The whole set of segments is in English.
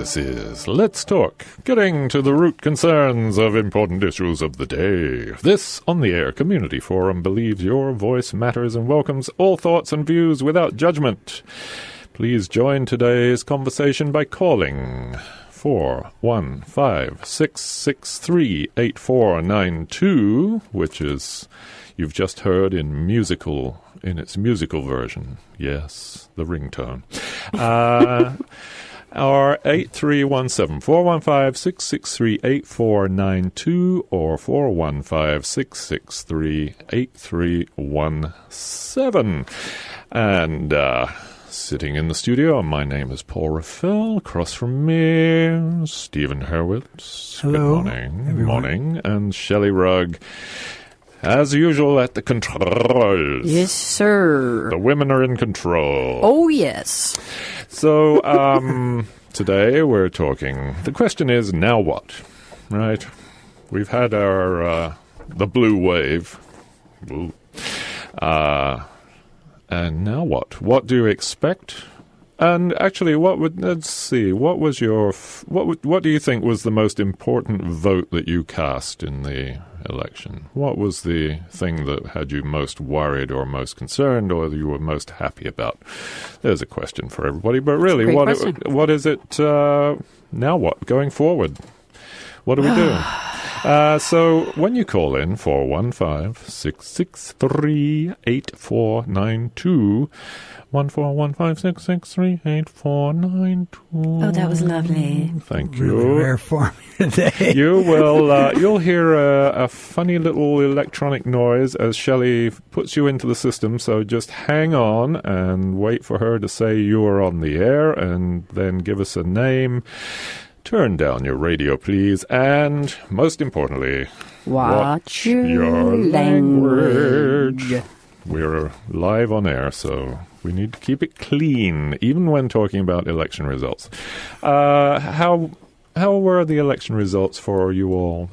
This is Let's Talk, getting to the root concerns of important issues of the day. This on-the-air community forum believes your voice matters and welcomes all thoughts and views without judgment. Please join today's conversation by calling 415-663-8492, which is, you've just heard in its musical version. Yes, the ringtone. Or 8317-415-663-8492 or 415-663-8317. And sitting in the studio, my name is Paul Raffel. Across from me, Stephen Hurwitz. Hello, Good morning. everyone. Morning. And Shelley Rugg, as usual, at the controls. Yes, sir. The women are in control. Oh, yes. So, today we're talking, the question is, now what? Right? We've had our, the blue wave. Ooh. And now what? What do you expect? And actually, let's see, what was what do you think was the most important vote that you cast in the election? What was the thing that had you most worried or most concerned or you were most happy about? There's a question for everybody, but really, what is it, now what, going forward? What do we do? So when you call in 415-663-8492, 1415663-8492. Oh, that was lovely. Thank you. Really rare for me today. You will, you'll hear a funny little electronic noise as Shelley puts you into the system, so just hang on and wait for her to say you are on the air and then give us a name. Turn down your radio, please, and most importantly, Watch your language. We're live on air, so we need to keep it clean, even when talking about election results. How were the election results for you all?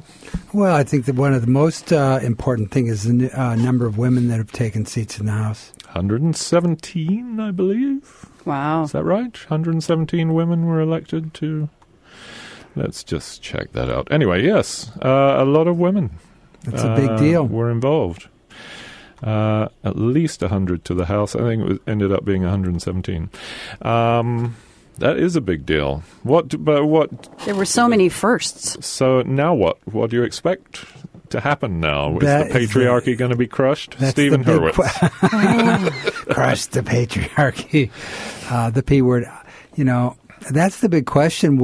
Well, I think that one of the most important thing is the number of women that have taken seats in the House. 117, I believe. Wow. Is that right? 117 women were elected to... Let's just check that out. Anyway, yes, a lot of women. That's a big deal. Were involved. At least 100 to the House. I think it ended up being 117. That is a big deal. But what? There were so many firsts. So now what? What do you expect to happen now? Is the patriarchy going to be crushed? Stephen Hurwitz. Crush the patriarchy. The P word. You know, that's the big question.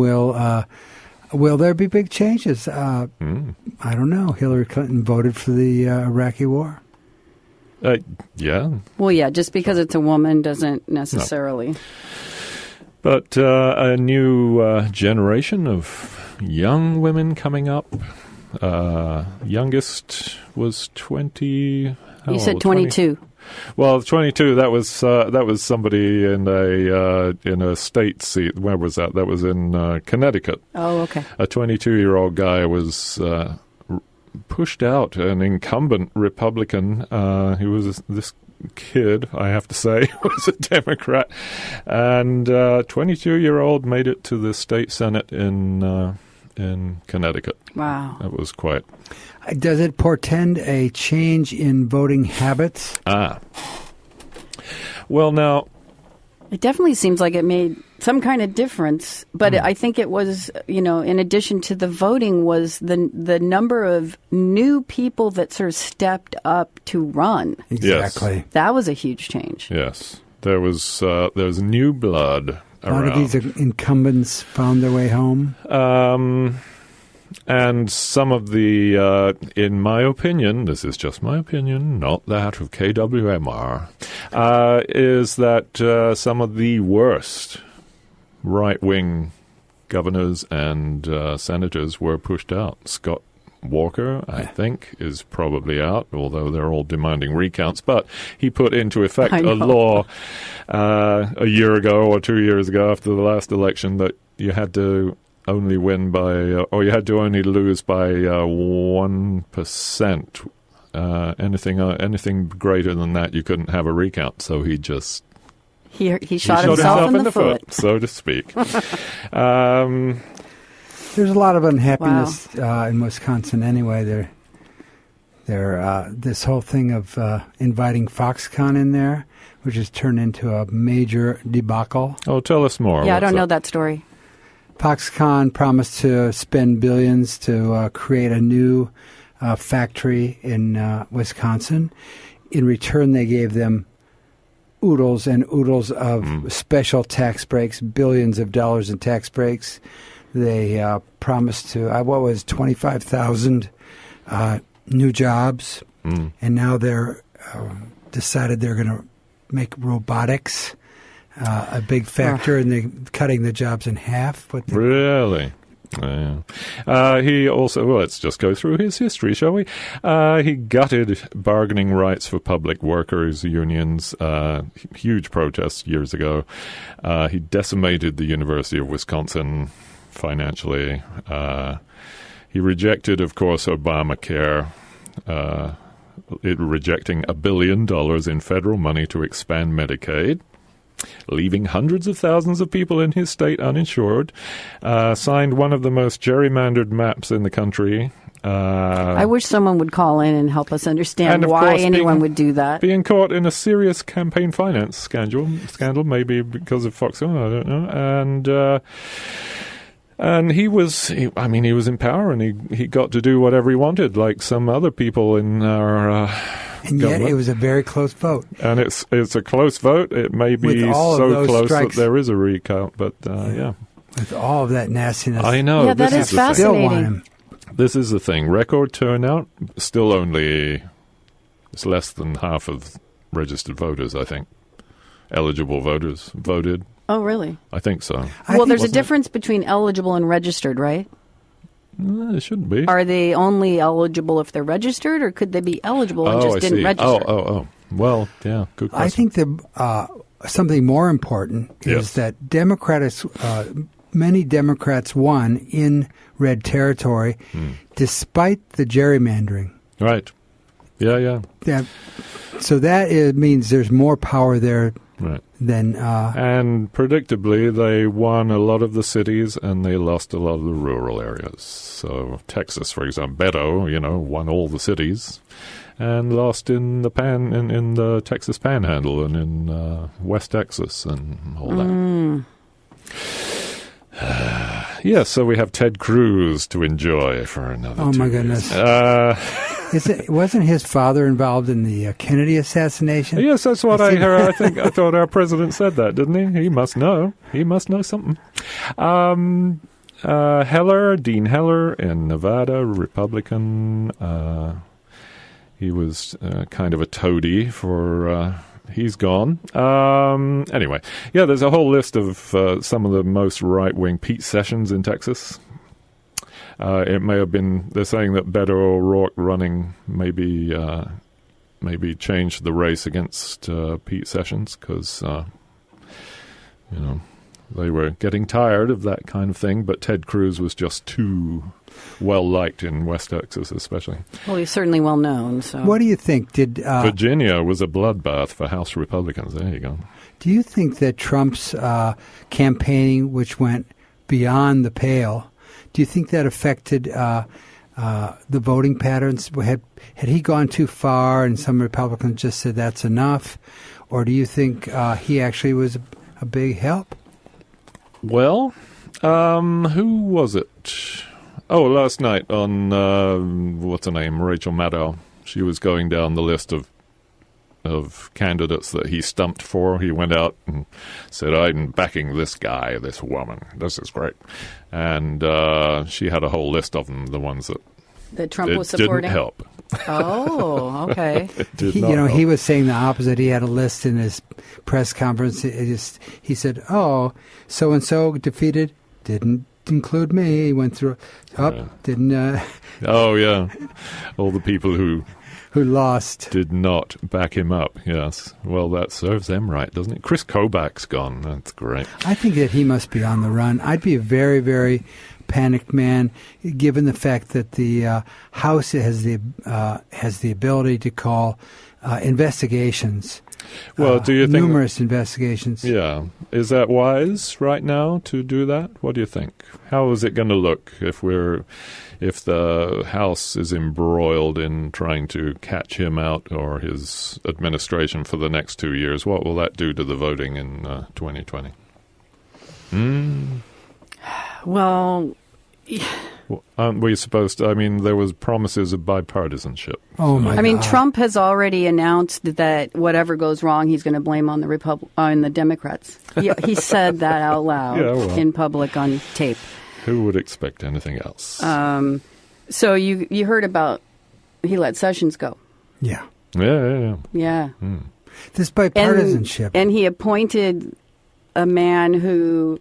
Will there be big changes? I don't know. Hillary Clinton voted for the Iraqi war. Yeah. Well, yeah, just because it's a woman doesn't necessarily. No. But a new generation of young women coming up. Youngest was 20. You said 22. Well, 22. That was somebody in a state seat. Where was that? That was in Connecticut. Oh, okay. A 22-year-old guy was pushed out. An incumbent Republican. He was this kid, I have to say, was a Democrat, and 22-year-old made it to the state senate in Connecticut. Wow. That was quite... Does it portend a change in voting habits? Well, now... It definitely seems like it made some kind of difference, but I think it was, in addition to the voting, was the number of new people that sort of stepped up to run. Exactly. Yes. That was a huge change. Yes. There was new blood around. A lot of these incumbents found their way home. And some of the, in my opinion, this is just my opinion, not that of KWMR, is that some of the worst right-wing governors and senators were pushed out. Scott Walker, I think, is probably out, although they're all demanding recounts. But he put into effect a law a year ago or 2 years ago after the last election that you had to only win by, or you had to only lose by 1%. Anything greater than that, you couldn't have a recount. So he just He shot himself in the foot, so to speak. There's a lot of unhappiness in Wisconsin anyway. This whole thing of inviting Foxconn in there, which has turned into a major debacle. Oh, tell us more. Yeah, I don't know that story. Foxconn promised to spend billions to create a new factory in Wisconsin. In return, they gave them oodles and oodles of special tax breaks, billions of dollars in tax breaks. They promised to, 25,000 new jobs, and now they're decided they're going to make robotics a big factor, and they're cutting the jobs in half. Really? He also, let's just go through his history, shall we? He gutted bargaining rights for public workers' unions, huge protests years ago. He decimated the University of Wisconsin financially. He rejected, of course, Obamacare, rejecting $1 billion in federal money to expand Medicaid, leaving hundreds of thousands of people in his state uninsured, signed one of the most gerrymandered maps in the country. I wish someone would call in and help us understand why anyone would do that. Being caught in a serious campaign finance scandal, maybe because of Foxconn, I don't know. And he was in power, and he got to do whatever he wanted, like some other people in our and government. Yet it was a very close vote. And it's a close vote. It may be so close that there is a recount, but yeah. With all of that nastiness. I know. Yeah, that is fascinating. This is the thing. Record turnout, still only, it's less than half of registered voters, I think. Eligible voters voted. Oh, really? I think so. Well, there's a difference between eligible and registered, right? It shouldn't be. Are they only eligible if they're registered, or could they be eligible and just didn't register? Oh. Well, yeah, good question. I think something more important is that many Democrats won in red territory despite the gerrymandering. Right. Yeah. So that means there's more power there. Right. And predictably, they won a lot of the cities and they lost a lot of the rural areas. So Texas, for example, Beto, won all the cities and lost in the Texas Panhandle and in West Texas and all that. So we have Ted Cruz to enjoy for another 2 years. Oh, my goodness. Wasn't his father involved in the Kennedy assassination? Yes, that's what I heard. I thought our president said that, didn't he? He must know. He must know something. Dean Heller in Nevada, Republican. He was kind of a toady for... he's gone. Anyway, there's a whole list of some of the most right-wing Pete Sessions in Texas. It may have been, they're saying that Beto O'Rourke running maybe changed the race against Pete Sessions because, they were getting tired of that kind of thing. But Ted Cruz was just too well-liked in West Texas, especially. Well, he's certainly well-known. So, what do you think? Virginia was a bloodbath for House Republicans. There you go. Do you think that Trump's campaigning, which went beyond the pale, do you think that affected the voting patterns? Had he gone too far and some Republicans just said that's enough? Or do you think he actually was a big help? Well, who was it? Oh, last night on, what's her name, Rachel Maddow. She was going down the list of candidates that he stumped for. He went out and said, I'm backing this guy, this woman. This is great. And she had a whole list of them, the ones that Trump was supporting. Didn't help. Oh, okay. He was saying the opposite. He had a list in his press conference. He said, so-and-so defeated, didn't include me. He went through, didn't... oh, yeah. All the people who lost. Did not back him up, yes. Well, that serves them right, doesn't it? Chris Kobach's gone. That's great. I think that he must be on the run. I'd be very, very panicked man, given the fact that the House has the ability to call investigations. Well, do you think numerous investigations? Yeah, is that wise right now to do that? What do you think? How is it going to look if the House is embroiled in trying to catch him out or his administration for the next 2 years? What will that do to the voting in 2020? Well, aren't we supposed to? I mean, there was promises of bipartisanship. Oh my! I mean, Trump has already announced that whatever goes wrong, he's going to blame on the Democrats. He said that out loud in public on tape. Who would expect anything else? So you heard about he let Sessions go. Yeah. Yeah. This bipartisanship, and he appointed a man who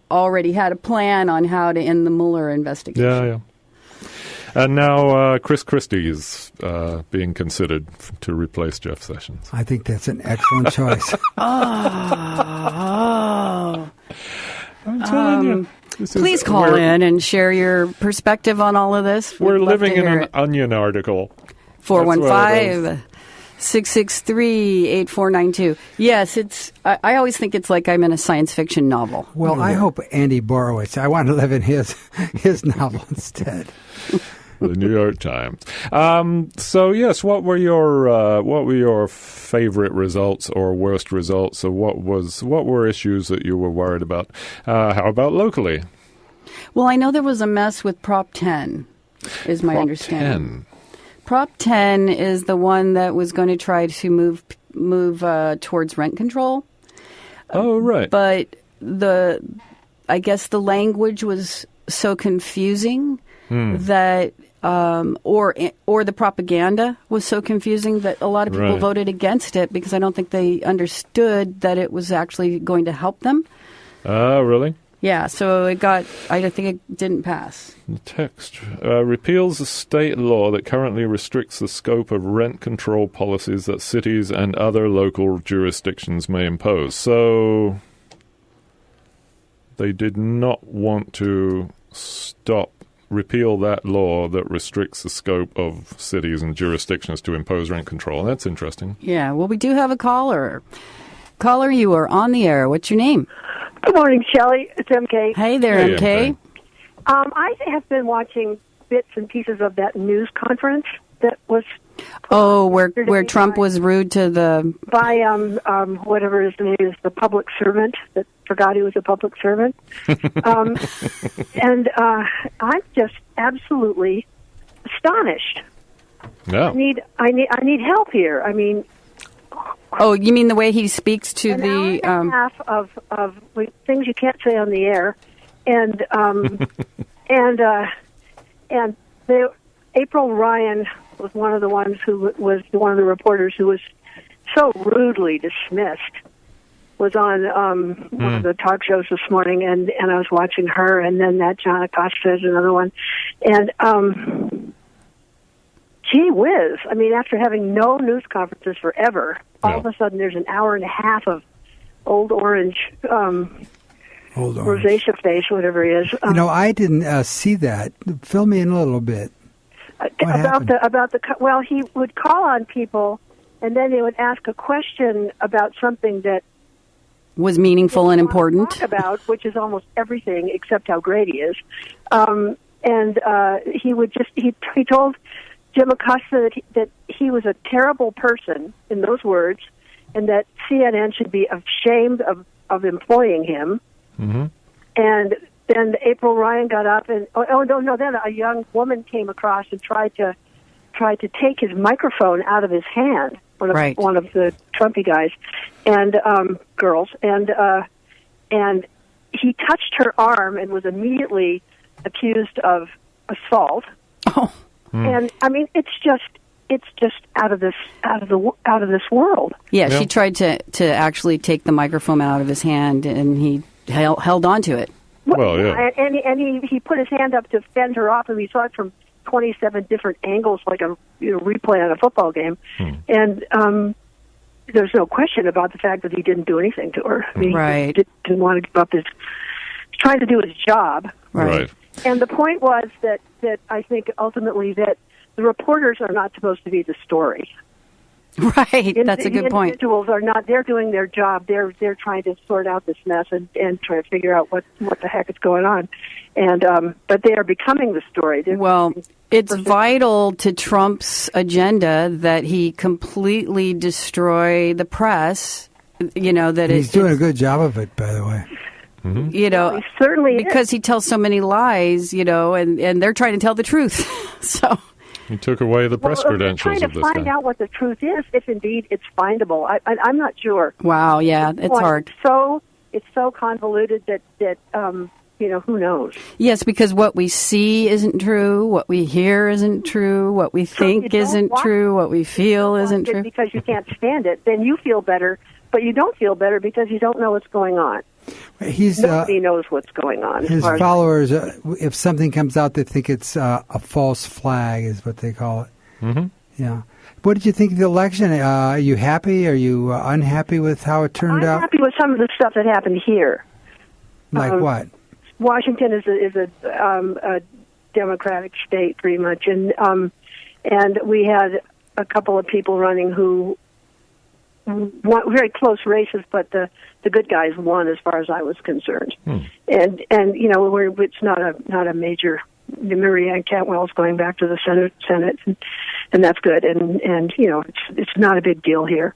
already had a plan on how to end the Mueller investigation. Yeah. And now Chris Christie is being considered to replace Jeff Sessions. I think that's an excellent choice. Oh. I'm telling you. Please call in and share your perspective on all of this. We're living in an Onion article. 415-663-8492. Yes, I always think it's like I'm in a science fiction novel. Well, I hope Andy Borowitz. I want to live in his novel instead. The New York Times. So yes, what were your favorite results or worst results? Or what were issues that you were worried about? How about locally? Well, I know there was a mess with Prop 10, is my understanding. 10. Prop 10 is the one that was going to try to move towards rent control. Oh, right. But I guess the language was so confusing that, or the propaganda was so confusing that a lot of people voted against it because I don't think they understood that it was actually going to help them. Oh, really? Yeah, so I think it didn't pass. The text repeals a state law that currently restricts the scope of rent control policies that cities and other local jurisdictions may impose. So they did not want to repeal that law that restricts the scope of cities and jurisdictions to impose rent control. That's interesting. Yeah, well, we do have a caller. Caller, you are on the air. What's your name? Good morning, Shelley. It's MK. Hey there, MK. I have been watching bits and pieces of that news conference that was... where Trump was rude to by whatever his name is, the public servant that forgot he was a public servant. And I'm just absolutely astonished. No. I need help here. I mean... Oh, you mean the way he speaks to the... hour and a half of things you can't say on the air. And April Ryan was one of the ones who was one of the reporters who was so rudely dismissed. Was on one of the talk shows this morning, and I was watching her, and then that John Acosta is another one, and gee whiz! I mean, after having no news conferences forever, all of a sudden there's an hour and a half of Old Orange. Rosacea face, whatever he is. I didn't see that. Fill me in a little bit. Well, he would call on people, and then they would ask a question about something that was meaningful and important. Talk about, which is almost everything except how great he is. And he would he told Jim Acosta that he was a terrible person in those words, and that CNN should be ashamed of employing him. Mm-hmm. And then April Ryan got up and then a young woman came across and tried to take his microphone out of his hand. One of the Trumpy guys and girls, and he touched her arm and was immediately accused of assault. Oh, and I mean, it's just out of this world. Yeah, she tried to actually take the microphone out of his hand, and he held on to it. Well, yeah, and he put his hand up to fend her off, and we saw it from 27 different angles, like a replay on a football game. And there's no question about the fact that he didn't do anything to her. I mean, he didn't want to give up trying to do his job. Right. And the point was that I think ultimately that the reporters are not supposed to be the story. Right, that's a good point. Individuals are not. They're doing their job. They're trying to sort out this mess and try to figure out what the heck is going on. And but they are becoming the story. It's vital to Trump's agenda that he completely destroy the press. That he's doing a good job of it, by the way. Mm-hmm. He certainly because he tells so many lies. And they're trying to tell the truth. So. He took away the press credentials of this guy. Trying to find out what the truth is, if indeed it's findable. I'm not sure. Wow, yeah, it's hard. It's so convoluted that who knows? Yes, because what we see isn't true, what we hear isn't true, what we think isn't true, what we feel isn't true. Because you can't stand it, then you feel better, but you don't feel better because you don't know what's going on. Nobody knows what's going on. His followers, if something comes out, they think it's a false flag, is what they call it. Mm-hmm. Yeah. What did you think of the election? Are you happy? Are you unhappy with how it turned out? I'm happy with some of the stuff that happened here. Like what? Washington is a Democratic state, pretty much, and we had a couple of people running who won very close races, but the good guys won as far as I was concerned. And it's not a major. Marianne Cantwell's going back to the Senate, and that's good. And it's not a big deal here.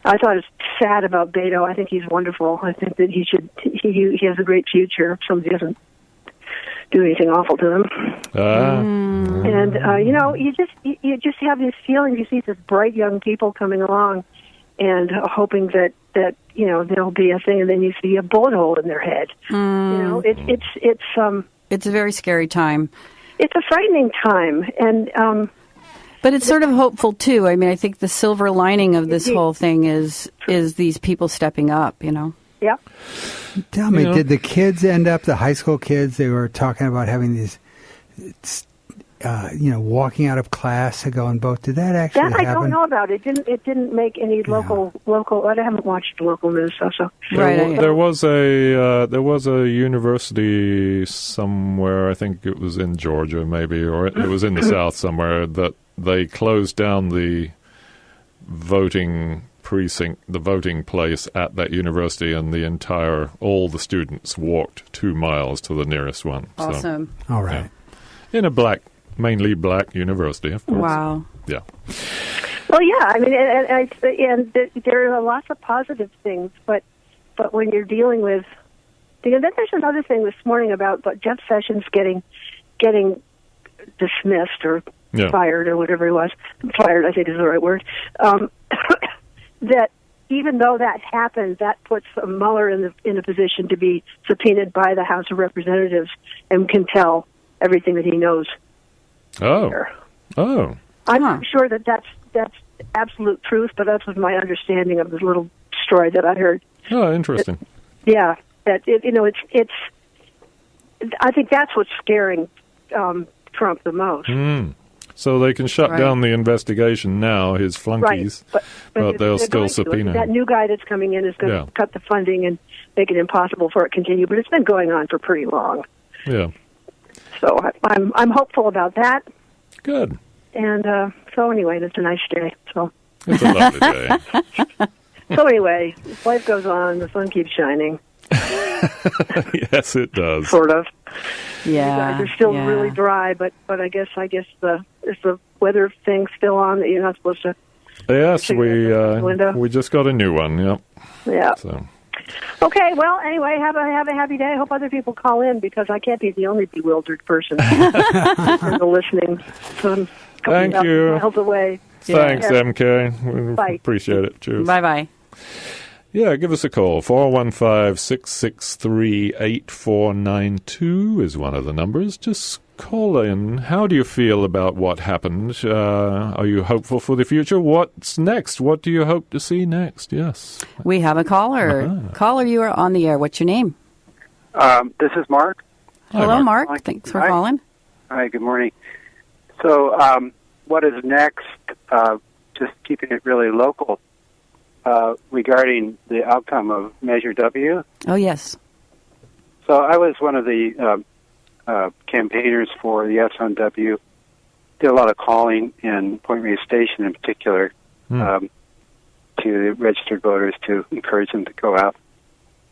I thought it's sad about Beto. I think he's wonderful. I think that he has a great future if somebody doesn't do anything awful to him. And you just have this feeling. You see these bright young people coming along, and hoping that there'll be a thing, and then you see a bullet hole in their head. It's a very scary time. It's a frightening time, and but it's sort of hopeful too. I mean, I think the silver lining of this whole thing is these people stepping up. Yeah. Tell me, did the kids end up, the high school kids? They were talking about having these, walking out of class to go and vote. Did that actually happen? I don't know about. It didn't make any local. I haven't watched local news, so. Right. There was a university somewhere. I think it was in Georgia, maybe, or it was in the South somewhere, that they closed down the voting precinct, the voting place at that university, and all the students walked 2 miles to the nearest one. Awesome. So, all right. Yeah. In a mainly black university, of course. Wow. Yeah. Well, yeah. I mean, and there are lots of positive things, but when you're dealing with, then there's another thing this morning about Jeff Sessions getting dismissed or fired or whatever he was. Fired, I think, is the right word. That even though that happened, that puts Mueller in a position to be subpoenaed by the House of Representatives and can tell everything that he knows. Oh. I'm not sure that's absolute truth, but that's was my understanding of this little story that I heard. Oh, interesting. That it's. I think that's what's scaring Trump the most. So they can shut down the investigation now, his flunkies, but they'll still subpoena. That new guy that's coming in is going to cut the funding and make it impossible for it to continue. But it's been going on for pretty long. Yeah. So I'm hopeful about that. Good. And so anyway, it's a nice day. So it's a lovely day. So anyway, life goes on. The sun keeps shining. Yes, it does. Sort of. Yeah. You guys are still really dry, but I guess is the weather thing still on that you're not supposed to. Yes, we just got a new one. Yep. Yeah. So. Okay. Well, anyway, have a happy day. I hope other people call in because I can't be the only bewildered person in the listening. So I'm Thank you. Miles away. Thanks, MK. Bye. Appreciate it. Cheers. Bye-bye. Yeah, give us a call. 415-663-8492 is one of the numbers. Just call in. How do you feel about what happened? Are you hopeful for the future? What's next? What do you hope to see next? Yes. We have a caller. Caller, you are on the air. What's your name? This is Mark. Hello, Mark. Thanks for calling. Hi, good morning. So what is next, just keeping it really local, regarding the outcome of Measure W. Oh, yes. So I was one of the campaigners for the S&W. Did a lot of calling in Point Reyes Station in particular to the registered voters to encourage them to go out.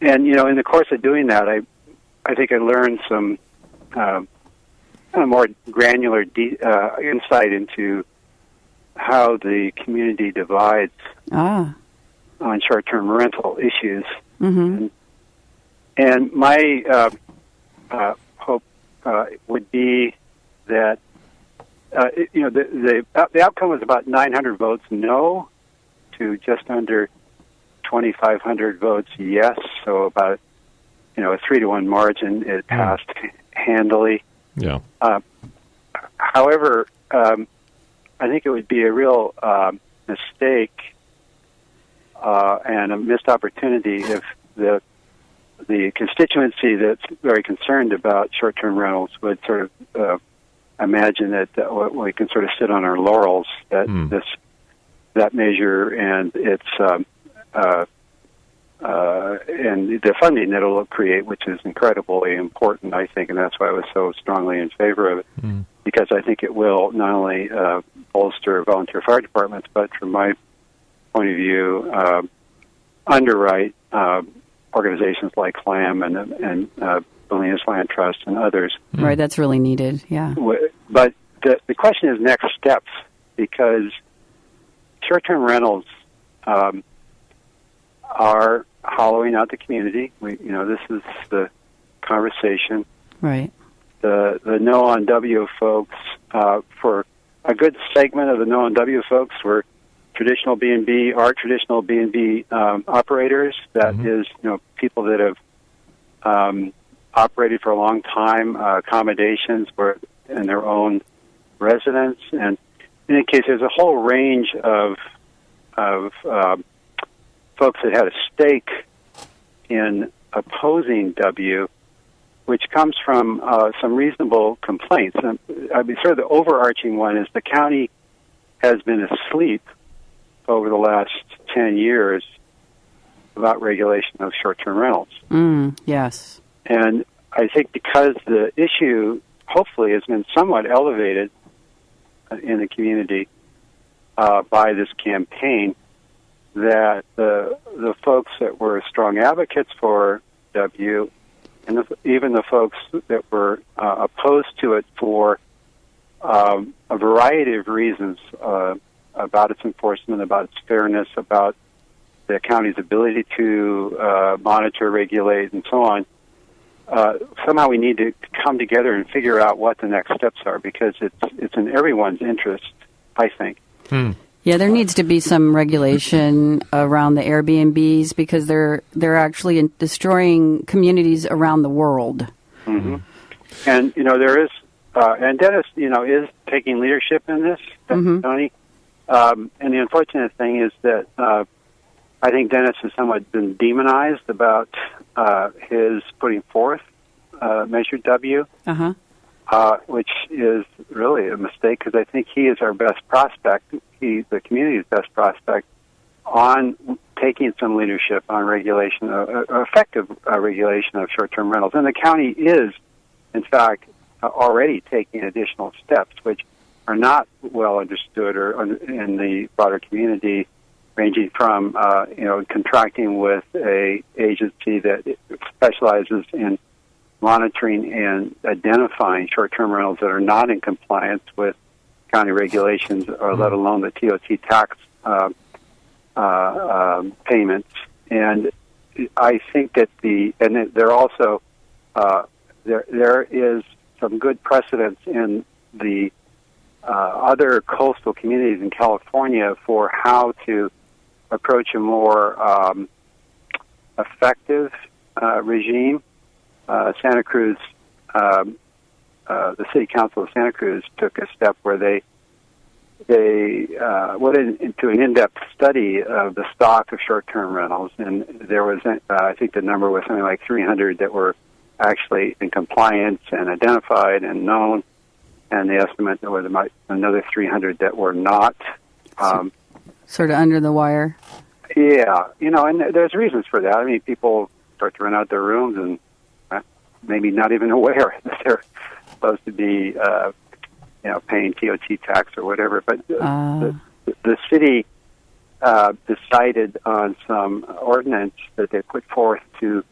And, in the course of doing that, I think I learned some kind of more granular insight into how the community divides on short-term rental issues. Mm-hmm. And my hope would be that the outcome was about 900 votes no to just under 2,500 votes yes. So about a 3-1 margin. It passed handily. Yeah. However, I think it would be a real mistake and a missed opportunity if the constituency that's very concerned about short-term rentals would sort of imagine that we can sort of sit on our laurels that that measure and its and the funding that it'll create, which is incredibly important, I think, and that's why I was so strongly in favor of it, because I think it will not only bolster volunteer fire departments, but from my point of view, underwrite organizations like CLAM and Bolinas Land Trust and others. Right, that's really needed, yeah. But the question is next steps, because short-term rentals are hollowing out the community. This is the conversation. Right. The No on W folks, for a good segment of the No on W folks, were traditional B&B operators. That is, people that have operated for a long time, accommodations for in their own residence, and in any case, there's a whole range of folks that had a stake in opposing W, which comes from some reasonable complaints. And sort of the overarching one is the county has been asleep over the last 10 years about regulation of short-term rentals. Yes. And I think because the issue hopefully has been somewhat elevated in the community by this campaign, that the folks that were strong advocates for W, and even the folks that were opposed to it for a variety of reasons about its enforcement, about its fairness, about the county's ability to monitor, regulate, and so on, somehow we need to come together and figure out what the next steps are, because it's in everyone's interest, I think. Yeah, there needs to be some regulation around the Airbnbs, because they're actually destroying communities around the world. Mm-hmm. And there is, and Dennis, is taking leadership in this, Tony. And the unfortunate thing is that I think Dennis has somewhat been demonized about his putting forth Measure W, which is really a mistake, because I think he is our best prospect. He's the community's best prospect on taking some leadership on regulation, effective regulation of short-term rentals. And the county is, in fact, already taking additional steps, which are not well understood or in the broader community, ranging from contracting with a agency that specializes in monitoring and identifying short-term rentals that are not in compliance with county regulations, or let alone the TOT tax payments. And I think that there also there is some good precedence in the other coastal communities in California for how to approach a more effective regime. Santa Cruz, the City Council of Santa Cruz took a step where they went into an in-depth study of the stock of short-term rentals, and there was, I think the number was something like 300 that were actually in compliance and identified and known, and the estimate there was about another 300 that were not. Sort of under the wire. Yeah, and there's reasons for that. I mean, people start to rent out their rooms, and maybe not even aware that they're supposed to be, paying TOT tax or whatever. But the city decided on some ordinance that they put forth to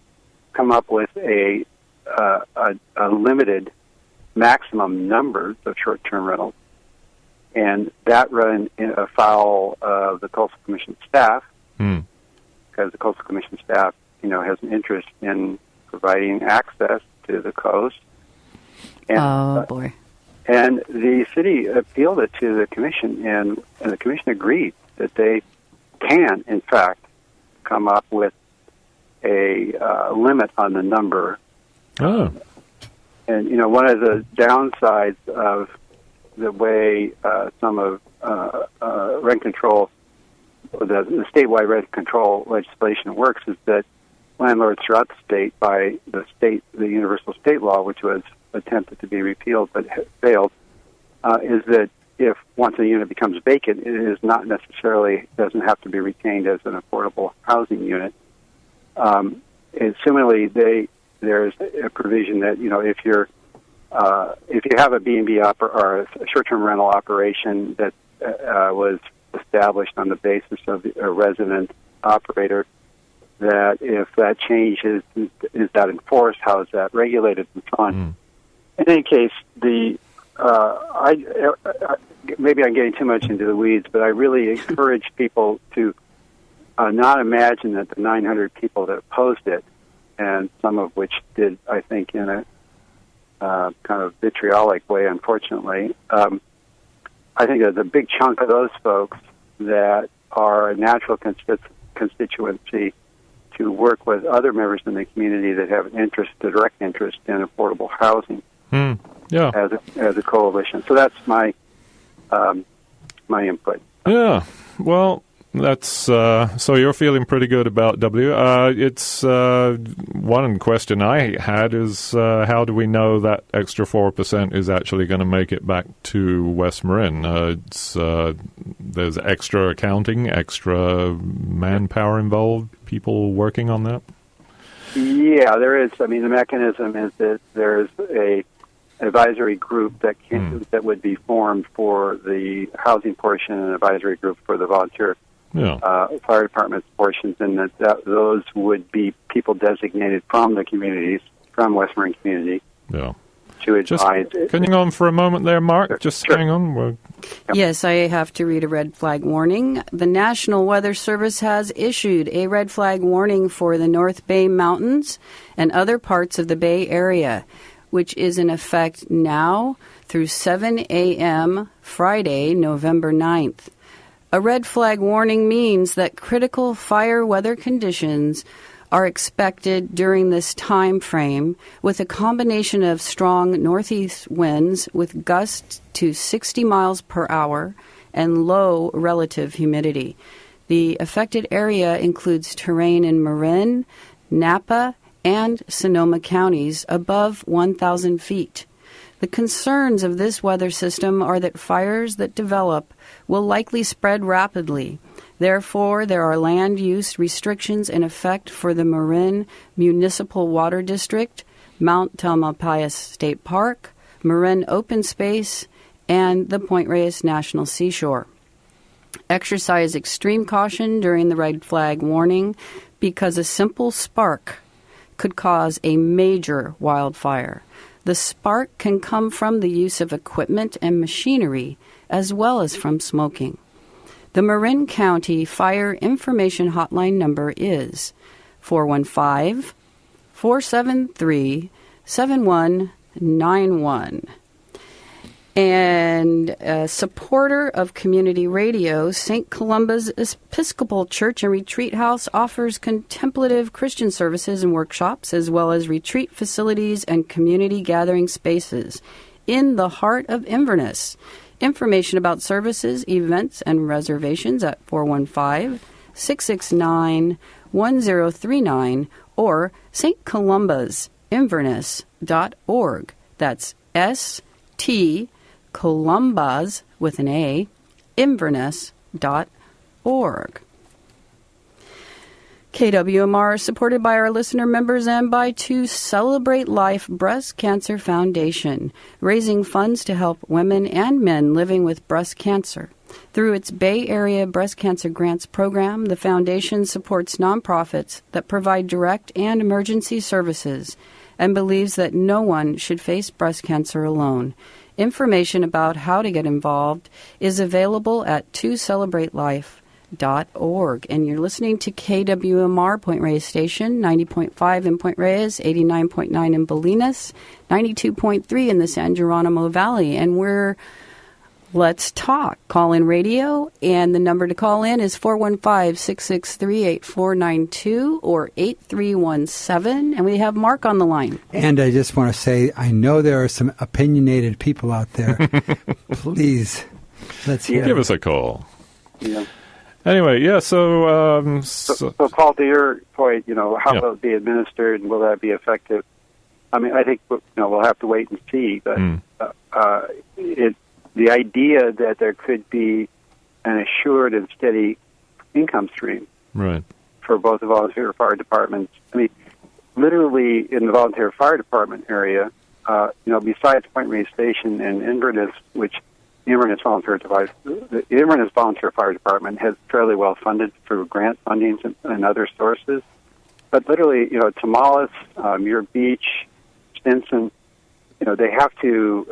come up with a limited maximum numbers of short-term rentals, and that ran afoul of the Coastal Commission staff, because the Coastal Commission staff, has an interest in providing access to the coast. And, boy. And the city appealed it to the commission, and the commission agreed that they can, in fact, come up with a limit on the number. Oh. And, one of the downsides of the way some of rent control, the statewide rent control legislation works, is that landlords throughout the state, by the universal state law, which was attempted to be repealed but failed, is that if once a unit becomes vacant, it is not necessarily, doesn't have to be retained as an affordable housing unit. And similarly, there's a provision that, if you have a B&B or a short-term rental operation that was established on the basis of a resident operator, that if that changes, is that enforced? How is that regulated, and so on? In any case, maybe I'm getting too much into the weeds, but I really encourage people to not imagine that the 900 people that opposed it, and some of which did, I think, in a kind of vitriolic way, unfortunately, I think there's a big chunk of those folks that are a natural constituency to work with other members in the community that have a direct interest in affordable housing as a coalition. So that's my input. Yeah, well, that's so you're feeling pretty good about W. It's one question I had is how do we know that extra 4% is actually going to make it back to West Marin? There's extra accounting, extra manpower involved, people working on that? Yeah, there is. I mean, the mechanism is that there's an advisory group that would be formed for the housing portion, and an advisory group for the volunteer fire department portions, and that those would be people designated from the communities, from West Marin community, to advise. Just hang on for a moment there, Mark. Just hang on. Yes, I have to read a red flag warning. The National Weather Service has issued a red flag warning for the North Bay Mountains and other parts of the Bay Area, which is in effect now through 7 a.m. Friday, November 9th. A red flag warning means that critical fire weather conditions are expected during this time frame, with a combination of strong northeast winds with gusts to 60 miles per hour and low relative humidity. The affected area includes terrain in Marin, Napa, and Sonoma counties above 1,000 feet. The concerns of this weather system are that fires that develop will likely spread rapidly. Therefore, there are land use restrictions in effect for the Marin Municipal Water District, Mount Tamalpais State Park, Marin Open Space, and the Point Reyes National Seashore. Exercise extreme caution during the red flag warning because a simple spark could cause a major wildfire. The spark can come from the use of equipment and machinery, as well as from smoking. The Marin County Fire Information Hotline number is 415-473-7191. And a supporter of community radio, St. Columba's Episcopal Church and Retreat House offers contemplative Christian services and workshops, as well as retreat facilities and community gathering spaces in the heart of Inverness. Information about services, events, and reservations at 415-669-1039 or stcolumbus.inverness.org. That's ST Columbus with an A, Inverness.org. KWMR is supported by our listener members and by To Celebrate Life Breast Cancer Foundation, raising funds to help women and men living with breast cancer. Through its Bay Area Breast Cancer Grants program, the foundation supports nonprofits that provide direct and emergency services and believes that no one should face breast cancer alone. Information about how to get involved is available at toCelebratelife.org. And you're listening to KWMR Point Reyes Station, 90.5 in Point Reyes, 89.9 in Bolinas, 92.3 in the San Geronimo Valley. And we're Let's Talk, call-in radio, and the number to call in is 415-663-8492 or 8317, and we have Mark on the line. And I just want to say, I know there are some opinionated people out there. Please, let's hear Give us a call. Yeah. Anyway, yeah, so Paul, to your point, how will it be administered and will that be effective? I mean, I think, we'll have to wait and see, but the idea that there could be an assured and steady income stream for both the volunteer fire departments. I mean, literally in the volunteer fire department area, besides Point Reyes Station and Inverness, which the Inverness Volunteer Fire Department has fairly well funded through grant fundings and other sources. But literally, Tamales, Muir Beach, Stinson, they have to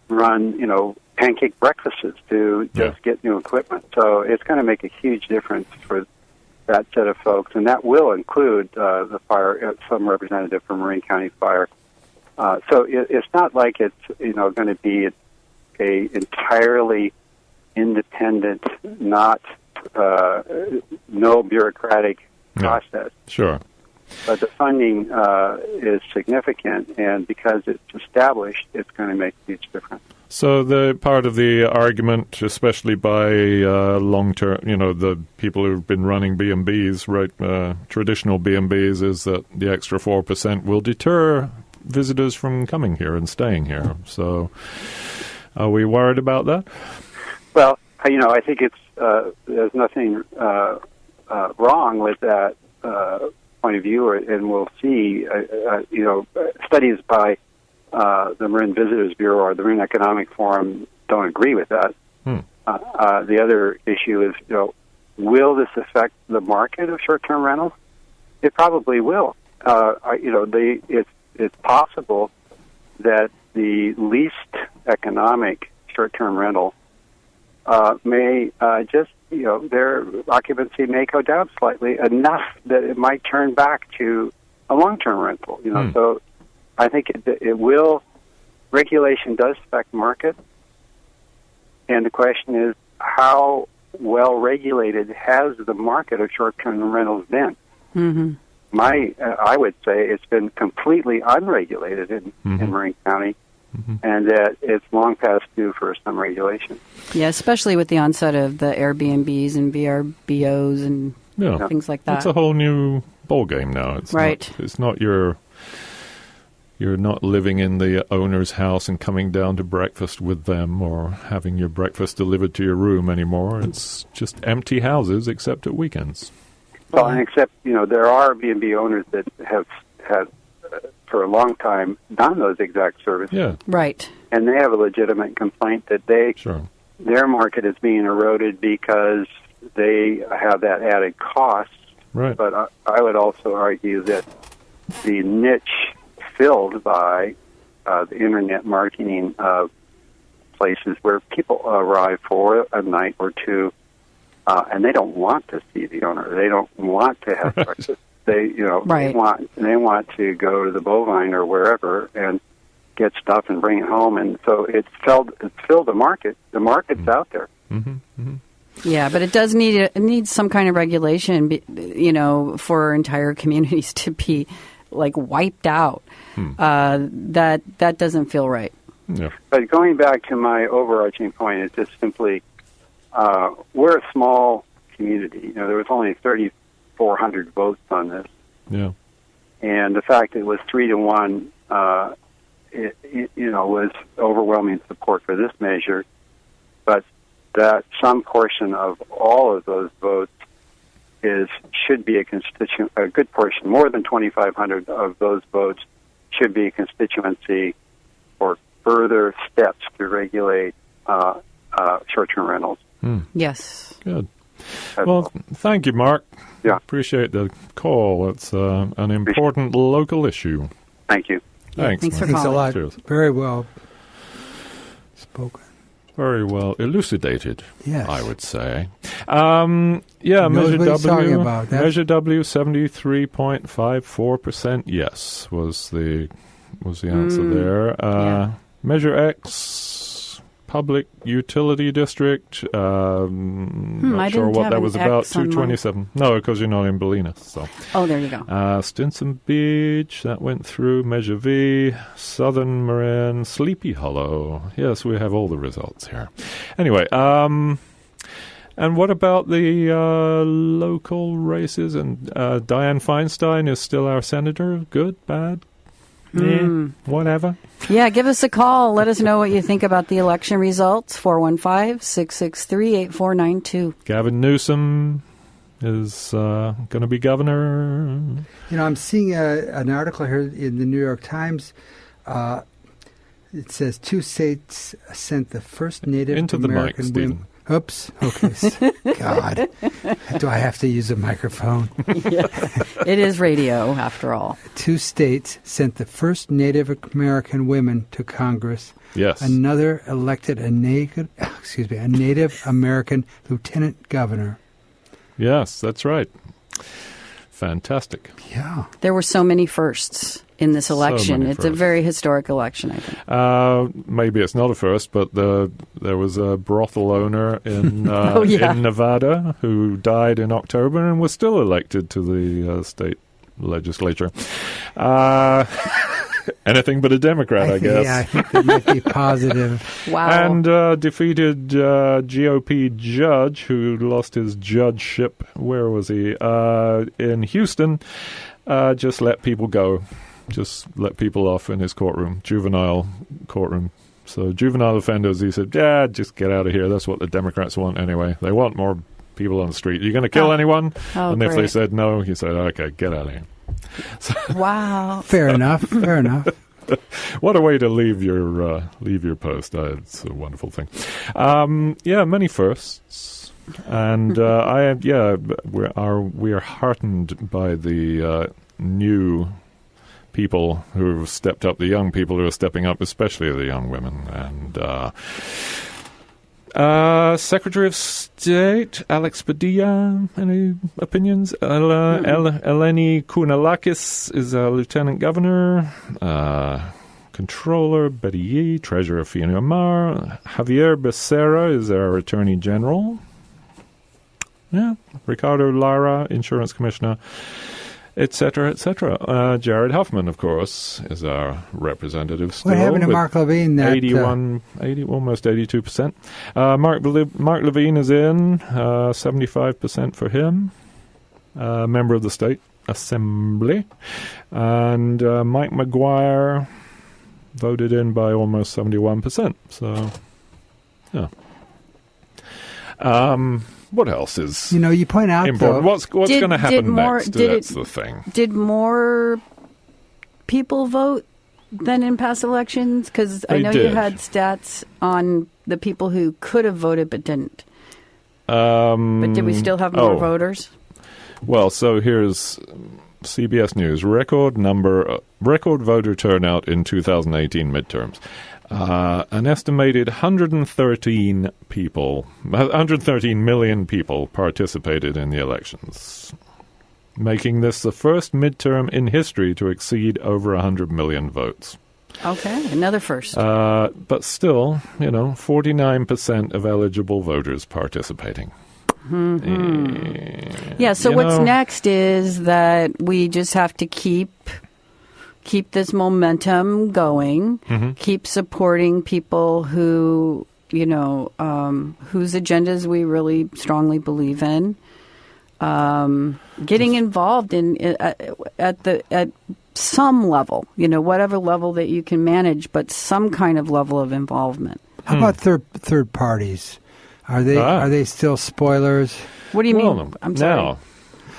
run, pancake breakfasts to just get new equipment. So it's going to make a huge difference for that set of folks, and that will include the fire, some representative from Marin County Fire. So it's not like it's going to be a entirely independent, not no bureaucratic process. Sure. But the funding is significant, and because it's established, it's going to make a huge difference. So the part of the argument, especially by long-term, the people who've been running B&Bs, traditional B&Bs, is that the extra 4% will deter visitors from coming here and staying here. So are we worried about that? Well, I think it's there's nothing wrong with that point of view, and we'll see, studies by the Marin Visitors Bureau or the Marin Economic Forum don't agree with that. The other issue is, will this affect the market of short-term rentals? It probably will. It's possible that the least economic short-term rental may their occupancy may go down slightly enough that it might turn back to a long-term rental. So I think it will. Regulation does affect the market, and the question is, how well regulated has the market of short-term rentals been? Mm-hmm. I would say it's been completely unregulated in Marin County. Mm-hmm. And that it's long past due for some regulation. Yeah, especially with the onset of the Airbnbs and VRBOs and things like that. It's a whole new ballgame now. It's not you're not living in the owner's house and coming down to breakfast with them or having your breakfast delivered to your room anymore. It's just empty houses except at weekends. Well, and except, there are B&B owners that have had for a long time done those exact services. Yeah. Right. And they have a legitimate complaint that their market is being eroded because they have that added cost. Right. But I would also argue that the niche filled by the internet marketing of places where people arrive for a night or two, and they don't want to see the owner. They don't want to have breakfast. They want to go to the Bovine or wherever and get stuff and bring it home, and so it's filled the market. The market's out there. Mm-hmm. Mm-hmm. Yeah, but it does need some kind of regulation, for entire communities to be wiped out. That doesn't feel right. Yeah. But going back to my overarching point, it's just simply we're a small community. There was only 3,400 votes on this. Yeah. And the fact that it was 3-1, was overwhelming support for this measure. But that some portion of all of those votes should be a good portion, more than 2,500 of those votes should be a constituency for further steps to regulate short-term rentals. Yes. Good. Well, thank you, Mark. Yeah. Appreciate the call. It's an important local issue. Thank you. Thanks. Thanks for Thanks a calling. lot. Cheers. Very well spoken. Very well elucidated, Yes. I would say. Measure what he's talking W. about. Measure W, 73.54%. Yes, was the answer there. Yeah. Measure X, public utility district. Not I sure didn't what have that an was about. X on mine. 227. No, because you're not in Bolinas. So. Oh, there you go. Stinson Beach, that went through. Measure V, Southern Marin, Sleepy Hollow. Yes, we have all the results here. Anyway, and what about the local races? And Dianne Feinstein is still our senator. Good, bad? Whatever. Yeah, give us a call. Let us know what you think about the election results. 415-663-8492. Gavin Newsom is going to be governor. I'm seeing an article here in the New York Times. It says 2 states sent the first Native Into the American mic, women. Stephen. Oops. Okay. God. Do I have to use a microphone? Yeah. It is radio, after all. 2 states sent the first Native American women to Congress. Yes. Another elected a Native American lieutenant governor. Yes, that's right. Fantastic. Yeah. There were so many firsts in this election. many It's a firsts. very historic election, I think. Maybe it's not a first, but there was a brothel owner in in Nevada who died in October and was still elected to the state legislature. Anything but a Democrat, I guess. Yeah, I think that might be positive. Wow. And defeated GOP judge who lost his judgeship. Where was he? In Houston. Just let people go. Just let people off in his courtroom, juvenile courtroom. So juvenile offenders, he said, just get out of here. That's what the Democrats want anyway. They want more people on the street. Are you going to kill anyone? Oh, and if they great. said no, he said, okay, get out of here. Wow. Fair enough. Fair enough. What a way to leave your post. It's a wonderful thing. Many firsts. And we are heartened by the new people who have stepped up, the young people who are stepping up, especially the young women. And Secretary of State Alex Padilla, any opinions? Eleni Kounalakis is Lieutenant Governor. Controller Betty Yee, Treasurer Fiona Mar. Javier Becerra is our Attorney General. Yeah, Ricardo Lara, Insurance Commissioner, etc., etc. Jared Huffman, of course, is our representative still. What happened to Mark Levine? 80, almost 82%. Mark Levine is in, 75% for him, member of the State Assembly. And Mike McGuire voted in by almost 71%. So, yeah. What else is you point out, important? though, What's going to happen next? That's the thing. Did more people vote than in past elections? Because I know you had stats on the people who could have voted but didn't. But did we still have more voters? Well, so here's CBS News. Record voter turnout in 2018 midterms. An estimated 113 million people participated in the elections, making this the first midterm in history to exceed over 100 million votes. Okay, another first. But still, 49% of eligible voters participating. Yeah, so what's next is that we just have to keep this momentum going, keep supporting people who, whose agendas we really strongly believe in, getting involved at some level, whatever level that you can manage, but some kind of level of involvement. How about third parties? Are they still spoilers? What do you mean? I'm sorry. Now,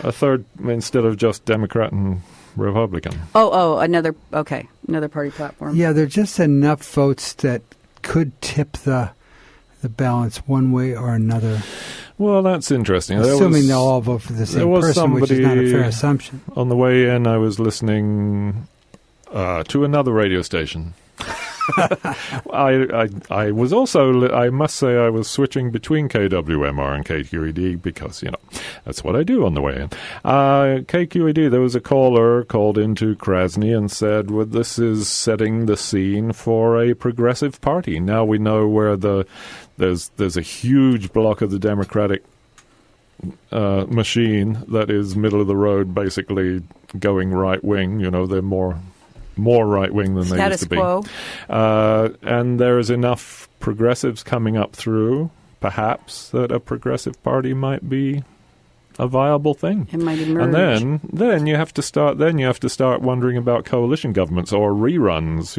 A third instead of just Democrat and Republican. Another party platform. Yeah, there are just enough votes that could tip the balance one way or another. Well, that's interesting. Assuming they'll all vote for the same person, which is not a fair assumption. On the way in, I was listening to another radio station. I was also, I must say, I was switching between KWMR and KQED because, that's what I do on the way in. KQED, there was a caller called into Krasny and said, well, this is setting the scene for a progressive party. Now we know where there's a huge block of the Democratic machine that is middle of the road, basically going right wing. They're more right wing than they used to be. Status quo. And there is enough progressives coming up through, perhaps, that a progressive party might be a viable thing. It might emerge. And then you have to start wondering about coalition governments or reruns.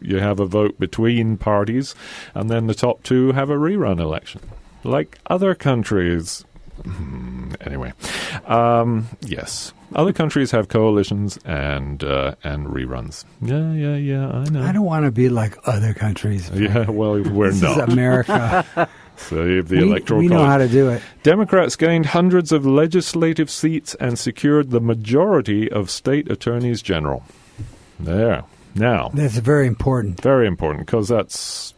You have a vote between parties, and then the top two have a rerun election, like other countries. Anyway, yes, other countries have coalitions and reruns. Yeah. I know. I don't want to be like other countries. Yeah, well, we're this not. This is America. Save the electoral college. We know how to do it. Democrats gained hundreds of legislative seats and secured the majority of state attorneys general. There. Now. That's very important. Very important, because that's,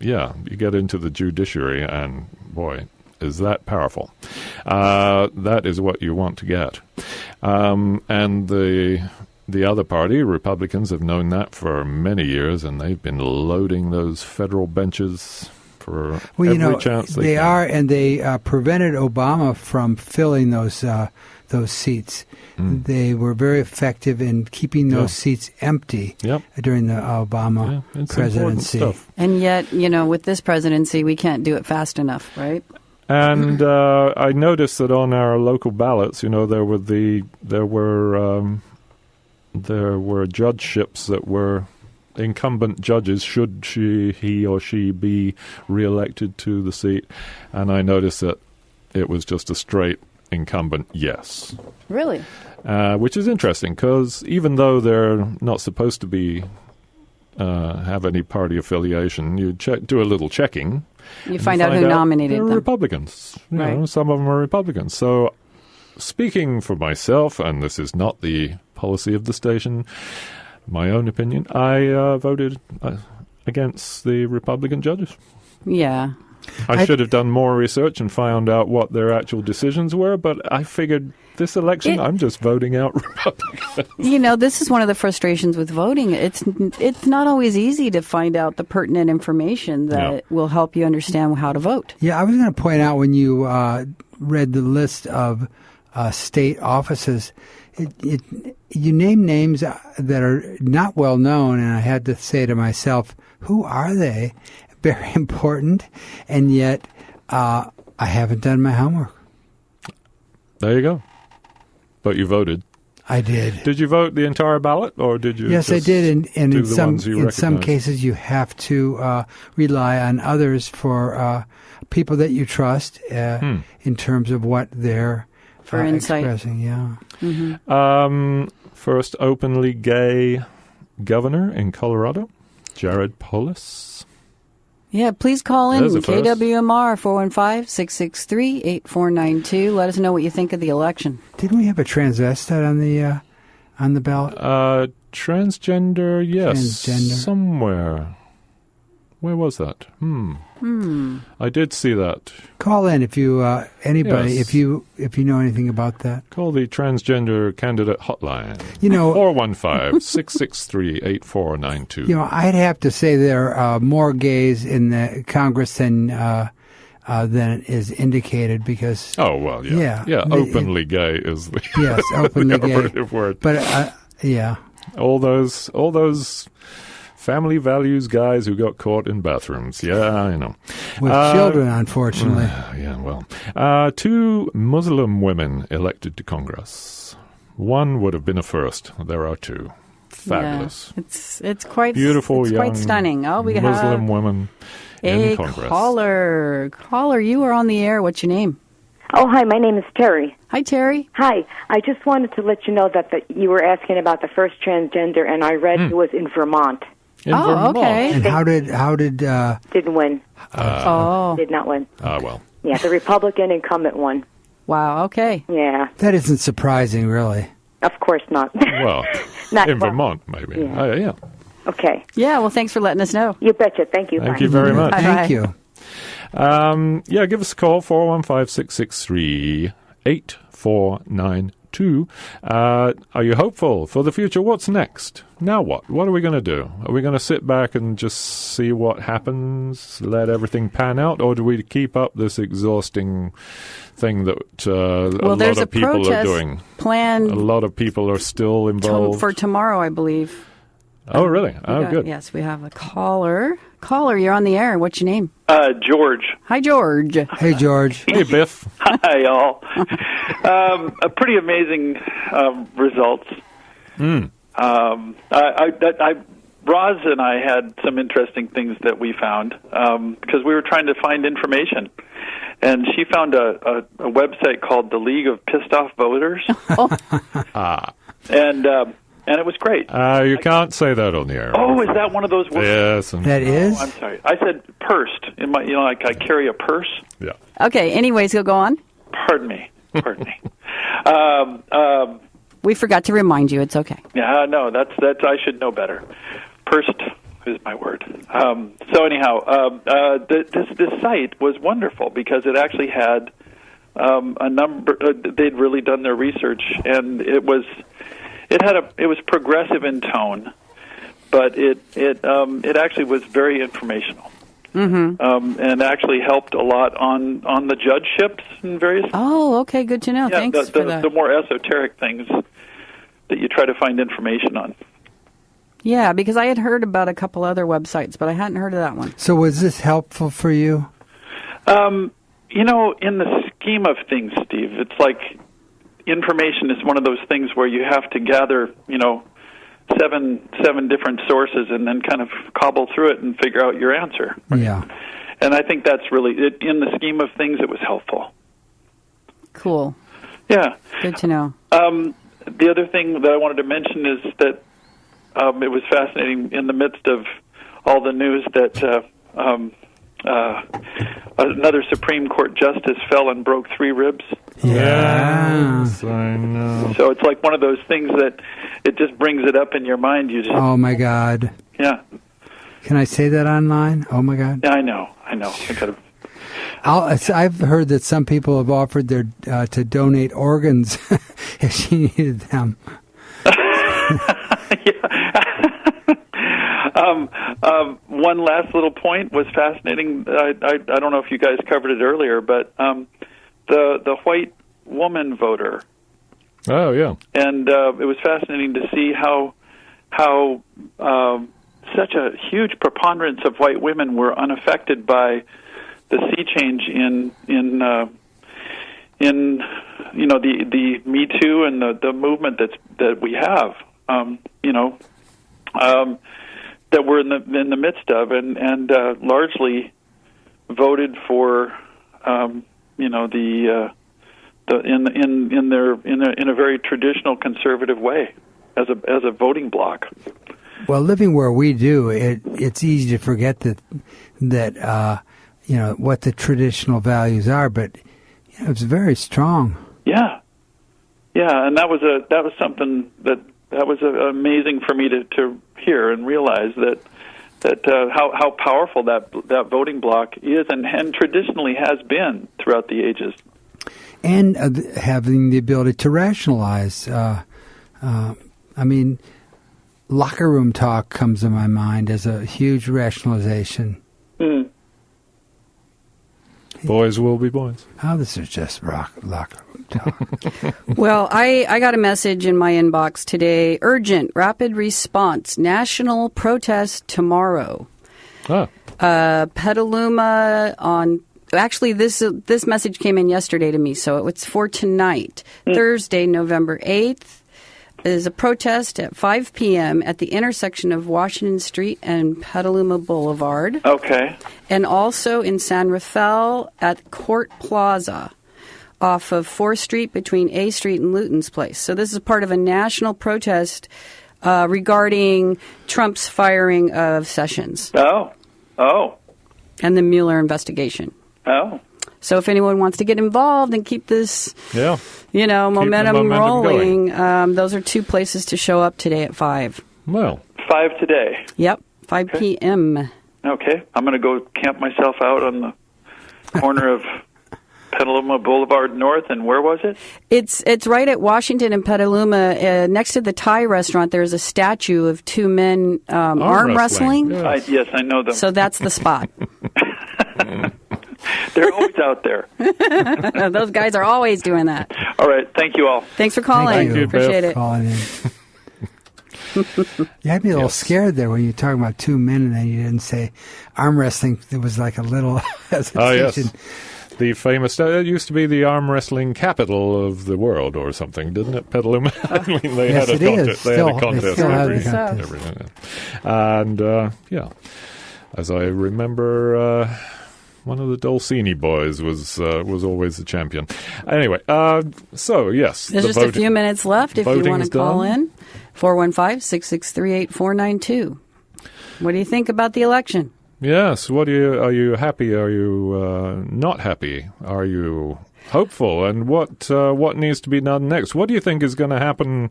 you get into the judiciary and, boy, is that powerful. That is what you want to get. And the other party, Republicans, have known that for many years, and they've been loading those federal benches for every chance they can. Are, and they prevented Obama from filling those seats. They were very effective in keeping those seats empty during the Obama presidency. And yet, with this presidency, we can't do it fast enough, right? And I noticed that on our local ballots, there were judgeships that were incumbent judges. Should he or she be reelected to the seat? And I noticed that it was just a straight incumbent yes. Really? Which is interesting because even though they're not supposed to be have any party affiliation, you do a little checking. You find out who nominated them. They're Republicans. Some of them are Republicans. So speaking for myself, and this is not the policy of the station, my own opinion, I voted against the Republican judges. Yeah. I should have done more research and found out what their actual decisions were, but I figured this election, I'm just voting out Republicans. This is one of the frustrations with voting. It's not always easy to find out the pertinent information that will help you understand how to vote. Yeah, I was going to point out when you read the list of state offices, you name names that are not well known, and I had to say to myself, who are they? Very important, and yet I haven't done my homework. There you go. But you voted. I did. Did you vote the entire ballot, or did you? Yes, I did, and in some cases you have to rely on others for people that you trust in terms of what they're expressing. Yeah. Mm-hmm. First openly gay governor in Colorado, Jared Polis. Yeah, please call in KWMR 415-663-8492. Let us know what you think of the election. Didn't we have a transvestite on the ballot? Transgender, yes. Transgender. Somewhere. Where was that? I did see that. Call in if you anybody if you know anything about that. Call the transgender candidate hotline. 415-663-8492. I'd have to say there are more gays in the Congress than is indicated because. Oh well, yeah. Openly gay is the openly operative gay word. But all those family values guys who got caught in bathrooms. Yeah, I know. With children, unfortunately. Yeah, well. 2 Muslim women elected to Congress. One would have been a first. There are 2. Fabulous. Yeah, it's quite beautiful, it's young quite stunning. Oh, we Muslim women in a Congress. Caller, you are on the air. What's your name? Oh, hi, my name is Terry. Hi, Terry. Hi, I just wanted to let you know that you were asking about the first transgender, and I read it was in Vermont. Vermont. Okay. And how did Didn't win. Did not win. Well. Yeah, the Republican incumbent won. Wow, okay. Yeah, that isn't surprising, really. of course not. Well, Not in well. Vermont, maybe. Yeah. Yeah. Okay. Yeah, well, thanks for letting us know. You betcha. Thank you. Thank Bye. you very much. Bye. Thank you. Give us a call, 415-663-8492. Are you hopeful for the future? What's next? Now what? What are we going to do? Are we going to sit back and just see what happens, let everything pan out, or do we keep up this exhausting thing that a lot of people are doing? Planned A lot of people are still involved. for tomorrow, I believe. Oh, really? Good. Yes, we have a caller. Caller, you're on the air. What's your name? George. Hi, George. Hey, George. Hey, Biff. Hi, y'all. A pretty amazing results. Roz and I had some interesting things that we found because we were trying to find information. And she found a website called the League of Pissed Off Voters. And it was great. You can't say that on the air. Oh, is that one of those words? Yes. That is? Oh, I'm sorry. I said pursed. Like I carry a purse. Yeah. Okay, anyways, go on. Pardon me. We forgot to remind you. It's okay. Yeah, no, that's I should know better. Pursed is my word. So anyhow, this site was wonderful because it actually had a number. They'd really done their research, and it was progressive in tone, but it actually was very informational. And actually helped a lot on the judgeships and various. Oh, okay, good to know. Thanks for that. The more esoteric things that you try to find information on. Yeah, because I had heard about a couple other websites, but I hadn't heard of that one. So was this helpful for you? In the scheme of things, Steve, it's like information is one of those things where you have to gather, seven different sources and then kind of cobble through it and figure out your answer. Yeah. And I think that's really, in the scheme of things, it was helpful. Cool. Yeah. Good to know. The other thing that I wanted to mention is that it was fascinating in the midst of all the news that another Supreme Court justice fell and broke 3 ribs. Yes, I know. So it's like one of those things that it just brings it up in your mind. You just, Oh, my God. yeah, Can I say that online? Oh, my God. yeah, I know. I could have. I've heard that some people have offered to donate organs if she needed them. One last little point was fascinating. I don't know if you guys covered it earlier, but the white woman voter. Oh, yeah. And it was fascinating to see how such a huge preponderance of white women were unaffected by the sea change in the Me Too and the movement that we have, that we're in the midst of, and largely voted for, in a very traditional conservative way as a voting bloc. Well, living where we do, it's easy to forget that what the traditional values are, but it's very strong. Yeah, and that was something that was amazing for me to hear and realize that how powerful that voting bloc is and traditionally has been throughout the ages. And having the ability to rationalize. Locker room talk comes to my mind as a huge rationalization. Mm. Boys will be boys. Oh, this is just locker room talk. Well, I got a message in my inbox today. Urgent, rapid response, national protest tomorrow. Ah. Petaluma on... Actually, this message came in yesterday to me, so it's for tonight. Thursday, November 8th, is a protest at 5 p.m. at the intersection of Washington Street and Petaluma Boulevard. Okay. And also in San Rafael at Court Plaza. off of 4th Street between A Street and Luton's Place. So this is part of a national protest regarding Trump's firing of Sessions. Oh. And the Mueller investigation. Oh. So if anyone wants to get involved and keep this, momentum rolling, those are 2 places to show up today at 5. Well. 5 today. Yep, 5 p.m. Okay. I'm going to go camp myself out on the corner of Petaluma Boulevard North, and where was it? It's right at Washington and Petaluma. Next to the Thai restaurant, there's a statue of 2 men arm wrestling. Yes. Yes, I know them. So that's the spot. They're always out there. Those guys are always doing that. All right. Thank you all. Thanks for calling. Thank you, Appreciate Beth, it. calling in. You had me a little scared there when you were talking about 2 men and then you didn't say arm wrestling. There was like a little hesitation. Oh, yes. The famous, it used to be the arm wrestling capital of the world or something, didn't it, Petaluma? I mean, they had a contest. They had a contest every year. And, as I remember, one of the Dolcini boys was always the champion. Anyway, so, yes. There's just a few minutes left if you want to call in. 415-663-8492. What do you think about the election? Yes. Are you happy? Are you not happy? Are you hopeful? And what needs to be done next? What do you think is going to happen?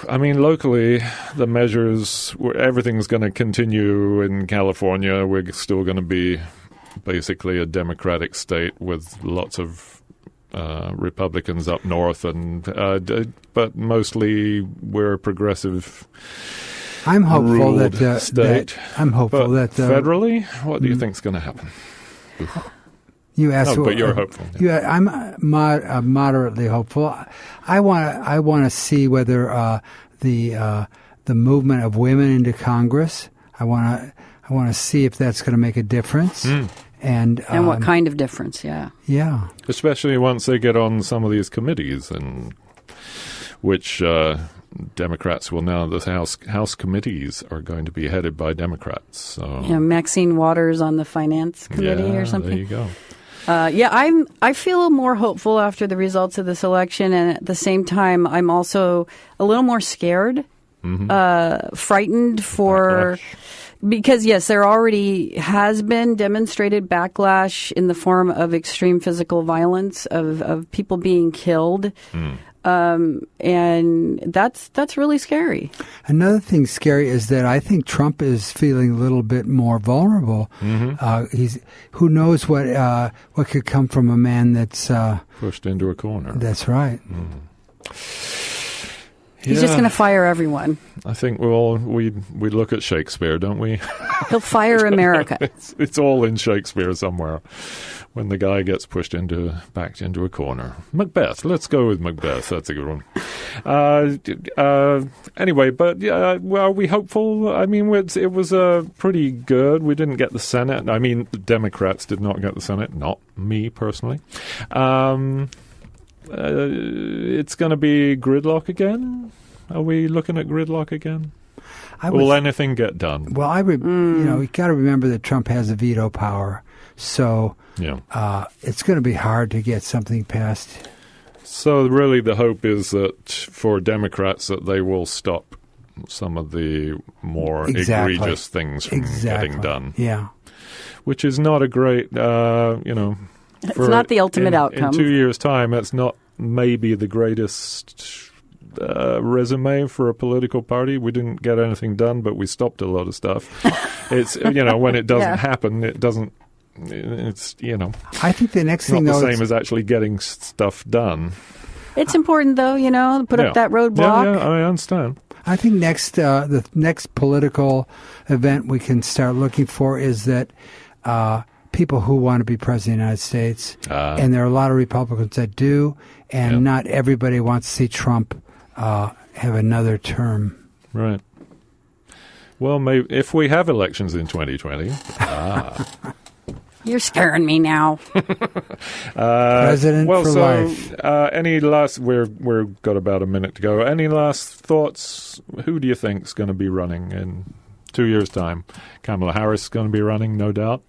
I mean, locally, the measures, everything's going to continue in California. We're still going to be basically a Democratic state with lots of Republicans up north, but mostly we're a progressive. I'm hopeful that state. I'm hopeful that federally, what do you think is going to happen? You asked, but you're hopeful. Yeah, I'm moderately hopeful. I want to see whether the movement of women into Congress. I want to see if that's going to make a difference. And what kind of difference? Yeah. Especially once they get on some of these committees, and which Democrats will now. The House committees are going to be headed by Democrats. So Maxine Waters on the Finance Committee or something. There you go. I feel more hopeful after the results of this election, and at the same time, I'm also a little more scared, frightened for. Because, yes, there already has been demonstrated backlash in the form of extreme physical violence, of people being killed. And that's really scary. Another thing scary is that I think Trump is feeling a little bit more vulnerable. Who knows what could come from a man that's pushed into a corner. That's right. He's just going to fire everyone. I think we look at Shakespeare, don't we? He'll fire America. It's all in Shakespeare somewhere. When the guy gets backed into a corner. Macbeth. Let's go with Macbeth. That's a good one. Anyway, but are we hopeful? I mean, it was pretty good. We didn't get the Senate. I mean, the Democrats did not get the Senate. Not me personally. It's going to be gridlock again? Are we looking at gridlock again? Will anything get done? Well, you got to remember that Trump has a veto power, so it's going to be hard to get something passed. So really the hope is that for Democrats that they will stop some of the more egregious things from getting done. Yeah. Which is not a great, it's not the ultimate outcome. In 2 years' time, it's not maybe the greatest resume for a political party. We didn't get anything done, but we stopped a lot of stuff. It's, when it doesn't happen, it doesn't, it's, I think the next thing, not the same as actually getting stuff done. It's important, though, to put up that roadblock. Yeah, I understand. I think the next political event we can start looking for is that people who want to be president of the United States, and there are a lot of Republicans that do, and not everybody wants to see Trump have another term. Right. Well, maybe if we have elections in 2020. You're scaring me now. President for life. Any last? We've got about a minute to go. Any last thoughts? Who do you think is going to be running in 2 years' time? Kamala Harris is going to be running, no doubt.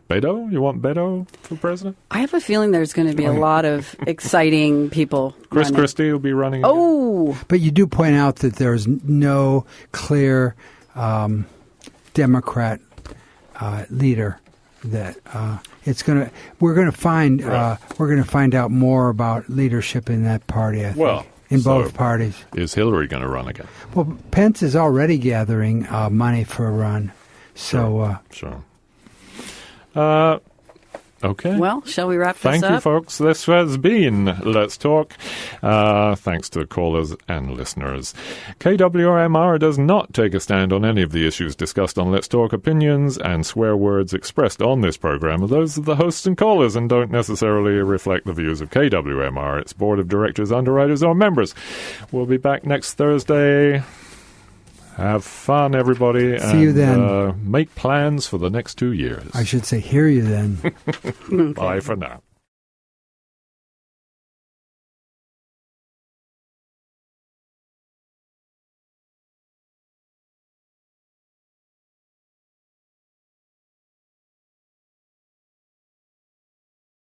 Beto? You want Beto for president? I have a feeling there's going to be a lot of exciting people. Chris running. Christie will be running again. Oh, But you do point out that there's no clear Democrat leader. That we're going to find out more about leadership in that party. I think. Well, in so both parties. Is Hillary going to run again? Well, Pence is already gathering money for a run. So, Sure. Okay. well, shall we wrap this Thank up? you, folks. This has been Let's Talk. Thanks to callers and listeners. KWMR does not take a stand on any of the issues discussed on Let's Talk. Opinions and swear words expressed on this program are those of the hosts and callers and don't necessarily reflect the views of KWMR, its board of directors, underwriters, or members. We'll be back next Thursday. Have fun, everybody. See you then. Make plans for the next 2 years. I should say, hear you then. Bye for now.